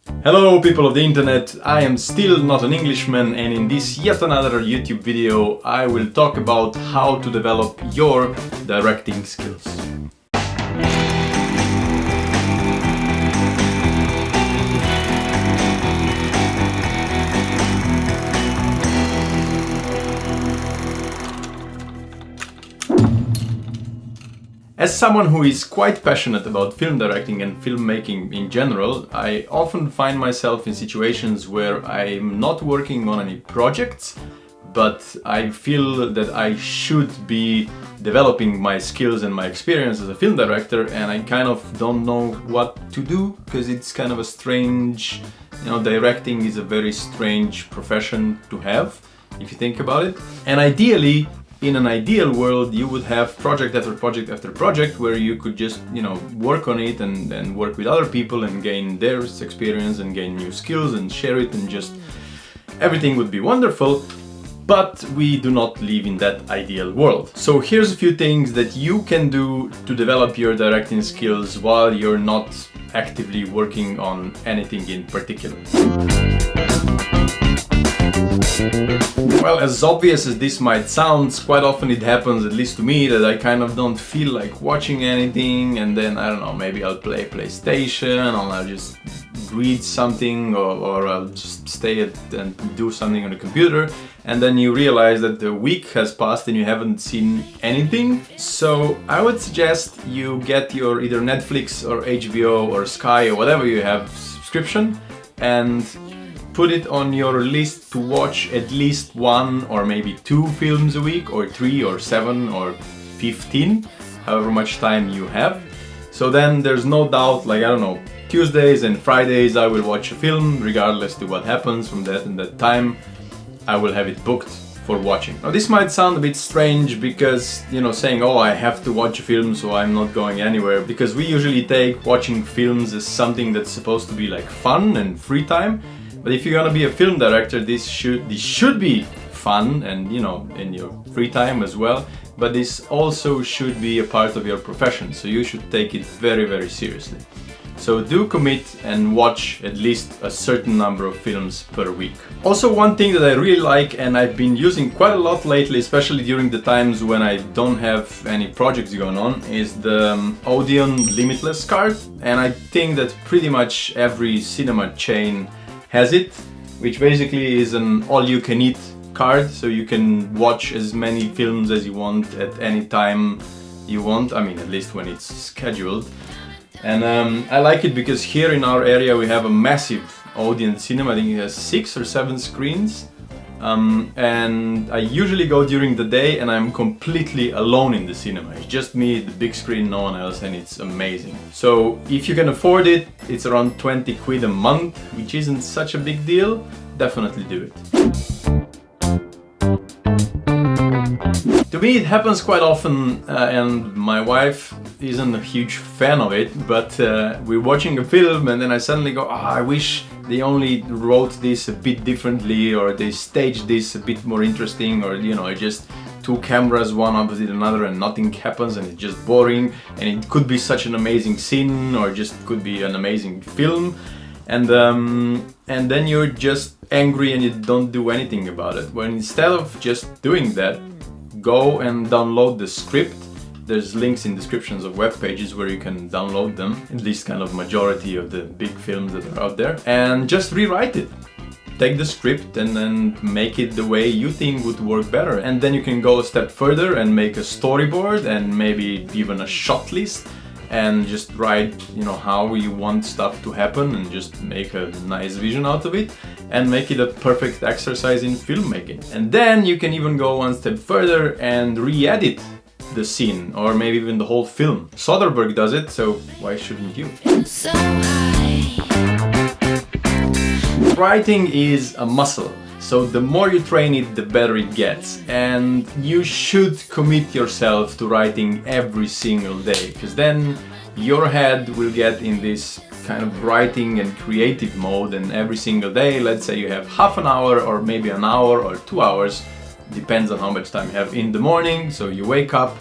Hello people of the internet, I am still not an Englishman, and in this yet another YouTube video I will talk about how to develop your directing skills. As someone who is quite passionate about film directing and filmmaking in general, I often find myself in situations where I'm not working on any projects, but I feel that I should be developing my skills and my experience as a film director, and I kind of don't know what to do because it's kind of a strange, directing is a very strange profession to have if you think about it. And ideally, in an ideal world, you would have project after project after project where you could just, work on it and work with other people and gain their experience and gain new skills and share it, and just everything would be wonderful. But we do not live in that ideal world. So here's a few things that you can do to develop your directing skills while you're not actively working on anything in particular. Well, as obvious as this might sound, quite often it happens, at least to me, that I kind of don't feel like watching anything, and then, I don't know, maybe I'll play PlayStation, or I'll just read something, or I'll just stay and do something on the computer, and then you realize that the week has passed and you haven't seen anything. So I would suggest you get your either Netflix or HBO or Sky or whatever you have subscription, and put it on your list to watch at least one or maybe two films a week, or 3 or 7 or 15, however much time you have. So then there's no doubt, Tuesdays and Fridays I will watch a film, regardless to what happens from that and that time. I will have it booked for watching. Now this might sound a bit strange because, saying, oh, I have to watch a film so I'm not going anywhere, because we usually take watching films as something that's supposed to be like fun and free time. But if you're gonna be a film director, this should be fun and, in your free time as well. But this also should be a part of your profession, so you should take it very, very seriously. So do commit and watch at least a certain number of films per week. Also, one thing that I really like and I've been using quite a lot lately, especially during the times when I don't have any projects going on, is the Odeon Limitless card. And I think that pretty much every cinema chain has it, which basically is an all-you-can-eat card, so you can watch as many films as you want at any time you want. I mean, at least when it's scheduled. And I like it because here in our area we have a massive Odeon cinema. I think it has 6 or 7 screens. And I usually go during the day and I'm completely alone in the cinema. It's just me, the big screen, no one else, and it's amazing. So if you can afford it, it's around 20 quid a month, which isn't such a big deal. Definitely do it. To me it happens quite often, and my wife isn't a huge fan of it, but we're watching a film and then I suddenly go, I wish they only wrote this a bit differently, or they staged this a bit more interesting, or just 2 cameras, one opposite another, and nothing happens and it's just boring, and it could be such an amazing scene, or just could be an amazing film, and then you're just angry and you don't do anything about it. When instead of just doing that, go and download the script. There's links in descriptions of web pages where you can download them, at least kind of majority of the big films that are out there, and just rewrite it. Take the script and then make it the way you think would work better. And then you can go a step further and make a storyboard and maybe even a shot list, and just write, how you want stuff to happen, and just make a nice vision out of it and make it a perfect exercise in filmmaking. And then you can even go one step further and re-edit the scene, or maybe even the whole film. Soderbergh does it, so why shouldn't you? So writing is a muscle, so the more you train it, the better it gets. And you should commit yourself to writing every single day, because then your head will get in this kind of writing and creative mode, and every single day, let's say you have half an hour or maybe an hour or 2 hours, depends on how much time you have in the morning. So you wake up,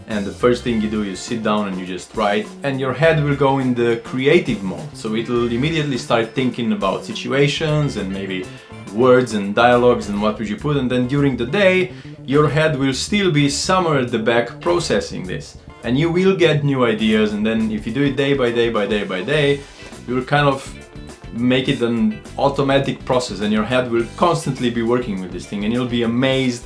and the first thing you do, you sit down and you just write, and your head will go in the creative mode. So it'll immediately start thinking about situations and maybe words and dialogues and what would you put, and then during the day your head will still be somewhere at the back processing this, and you will get new ideas. And then if you do it day by day by day by day, you will kind of make it an automatic process, and your head will constantly be working with this thing, and you'll be amazed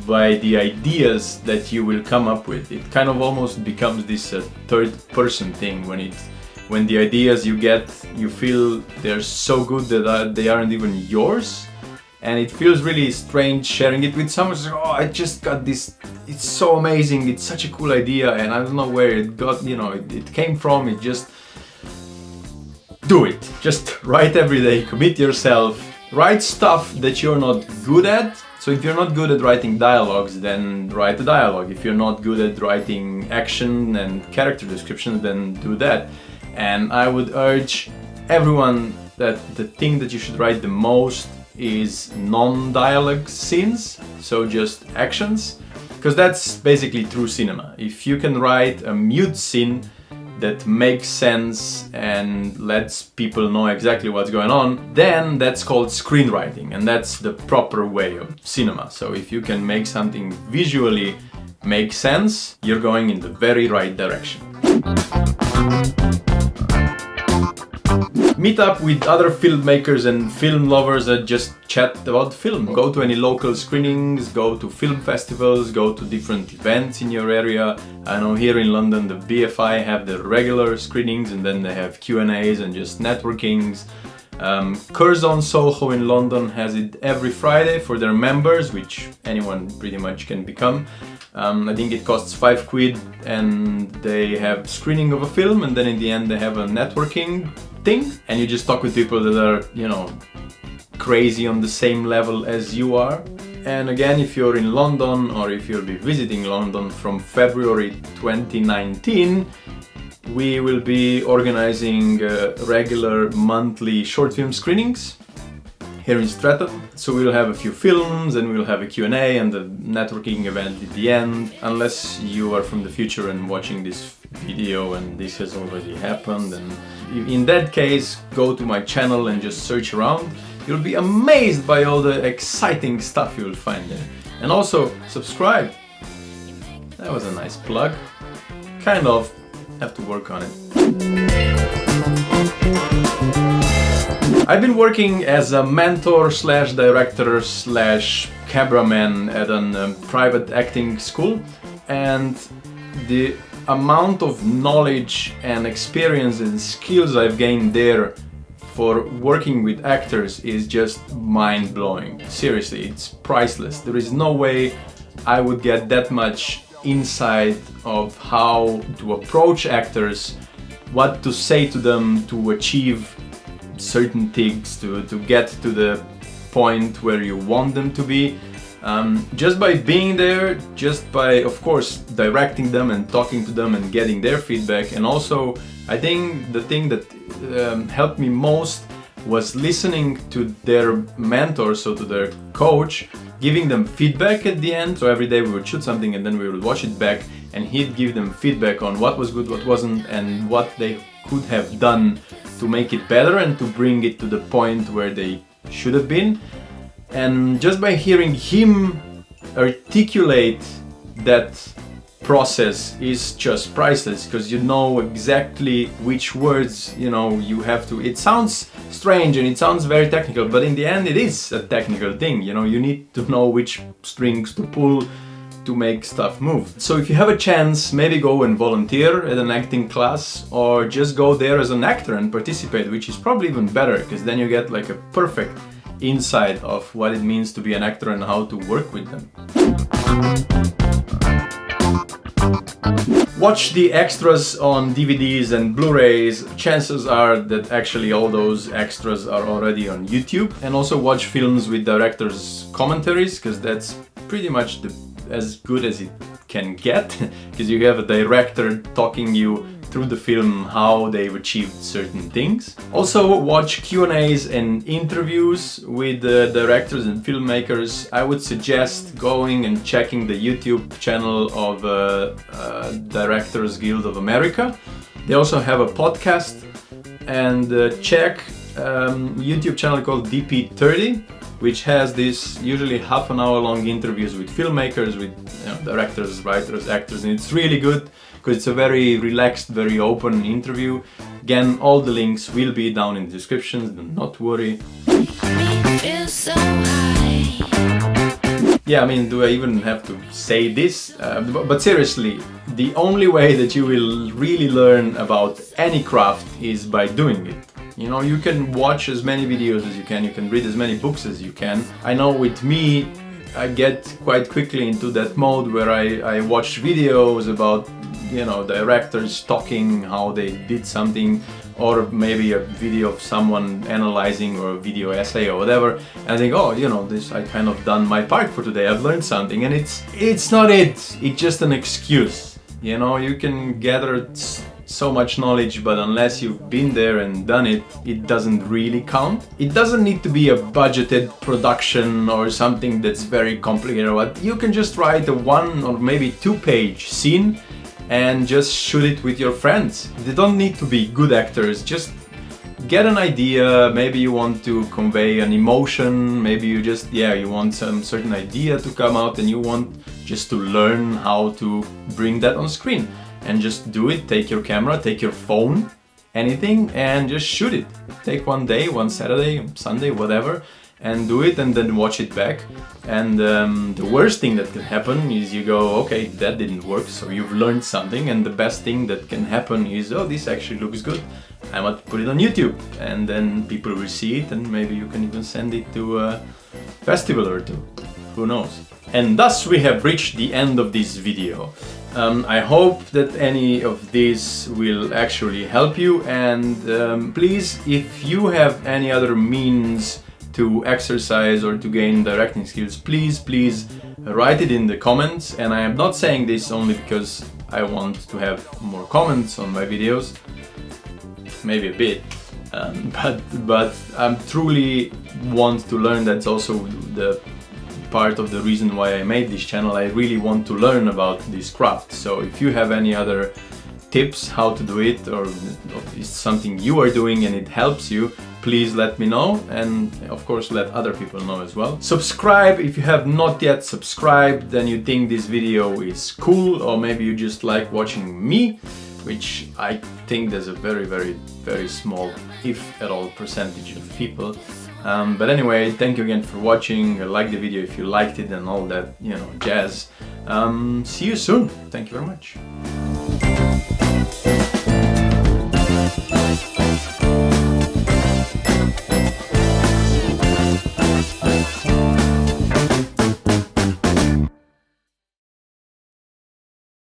by the ideas that you will come up with. It kind of almost becomes this third person thing when the ideas you get, you feel they're so good that they aren't even yours, and it feels really strange sharing it with someone. Like, oh, I just got this, it's so amazing, it's such a cool idea, and I don't know where it got, it came from. It just do it. Just write every day, commit yourself, write stuff that you're not good at. So if you're not good at writing dialogues, then write a dialogue. If you're not good at writing action and character descriptions, then do that. And I would urge everyone that the thing that you should write the most is non-dialogue scenes, so just actions, because that's basically true cinema. If you can write a mute scene that makes sense and lets people know exactly what's going on, then that's called screenwriting, and that's the proper way of cinema. So if you can make something visually make sense, you're going in the very right direction. Meet up with other filmmakers and film lovers that just chat about film. Go to any local screenings, go to film festivals, go to different events in your area. I know here in London the BFI have the regular screenings, and then they have Q&As and just networkings. Curzon Soho in London has it every Friday for their members, which anyone pretty much can become. I think it costs £5, and they have screening of a film, and then in the end they have a networking thing, and you just talk with people that are, crazy on the same level as you are. And again, if you're in London, or if you'll be visiting London from February 2019, we will be organizing regular monthly short film screenings here in Streatham. So we'll have a few films, and we'll have a Q&A and a networking event at the end, unless you are from the future and watching this video and this has already happened. And in that case, go to my channel and just search around. You'll be amazed by all the exciting stuff you'll find there. And also subscribe. That was a nice plug. Kind of. Have to work on it. I've been working as a mentor / director / cameraman at a private acting school, and the amount of knowledge and experience and skills I've gained there for working with actors is just mind-blowing. Seriously, it's priceless. There is no way I would get that much insight of how to approach actors, what to say to them to achieve certain things, to get to the point where you want them to be, just by being there, just by, of course, directing them and talking to them and getting their feedback. And also, I think the thing that helped me most was listening to their mentor, so to their coach, giving them feedback at the end. So every day we would shoot something, and then we would watch it back, and he'd give them feedback on what was good, what wasn't, and what they could have done to make it better and to bring it to the point where they should have been. And just by hearing him articulate that process is just priceless, because you know exactly which words you have to. It sounds strange and it sounds very technical, but in the end it is a technical thing. You need to know which strings to pull to make stuff move. So if you have a chance, maybe go and volunteer at an acting class, or just go there as an actor and participate, which is probably even better, because then you get like a perfect insight of what it means to be an actor and how to work with them. Watch the extras on DVDs and Blu-rays. Chances are that actually all those extras are already on YouTube. And also watch films with directors' commentaries, because that's pretty much as good as it can get, because you have a director talking you through the film how they've achieved certain things. Also watch Q&As and interviews with directors and filmmakers. I would suggest going and checking the YouTube channel of Directors Guild of America. They also have a podcast, and check YouTube channel called DP30, which has this usually half an hour long interviews with filmmakers, with directors, writers, actors, and it's really good because it's a very relaxed, very open interview. Again, all the links will be down in the description, do not worry. Yeah, I mean, do I even have to say this? But seriously, the only way that you will really learn about any craft is by doing it. You know, you can watch as many videos as you can read as many books as you can. I know with me, I get quite quickly into that mode where I watch videos about, you know, directors talking how they did something, or maybe a video of someone analyzing, or a video essay or whatever, and I think, oh, you know, this, I kind of done my part for today, I've learned something, and it's not it, it's just an excuse. You know, you can gather so much knowledge, but unless you've been there and done it, it doesn't really count. It doesn't need to be a budgeted production or something that's very complicated or what. You can just write a 1 or maybe 2-page scene and just shoot it with your friends. They don't need to be good actors, just get an idea. Maybe you want to convey an emotion, maybe you just, you want some certain idea to come out and you want just to learn how to bring that on screen. And just do it, take your camera, take your phone, anything, and just shoot it. Take one day, one Saturday, Sunday, whatever, and do it, and then watch it back. And the worst thing that can happen is you go, okay, that didn't work, so you've learned something, and the best thing that can happen is, oh, this actually looks good, I might put it on YouTube, and then people will see it, and maybe you can even send it to a festival or two, who knows. And thus we have reached the end of this video. I hope that any of this will actually help you, and please, if you have any other means to exercise or to gain directing skills, please write it in the comments. And I am not saying this only because I want to have more comments on my videos, maybe a bit, but I truly want to learn. That's also the part of the reason why I made this channel. I really want to learn about this craft. So if you have any other tips how to do it, or is something you are doing and it helps you, please let me know, and of course let other people know as well. Subscribe if you have not yet subscribed, then you think this video is cool, or maybe you just like watching me, which I think there's a very small, if at all, percentage of people. But anyway, thank you again for watching. Like the video if you liked it and all that, you know, jazz. See you soon. Thank you very much.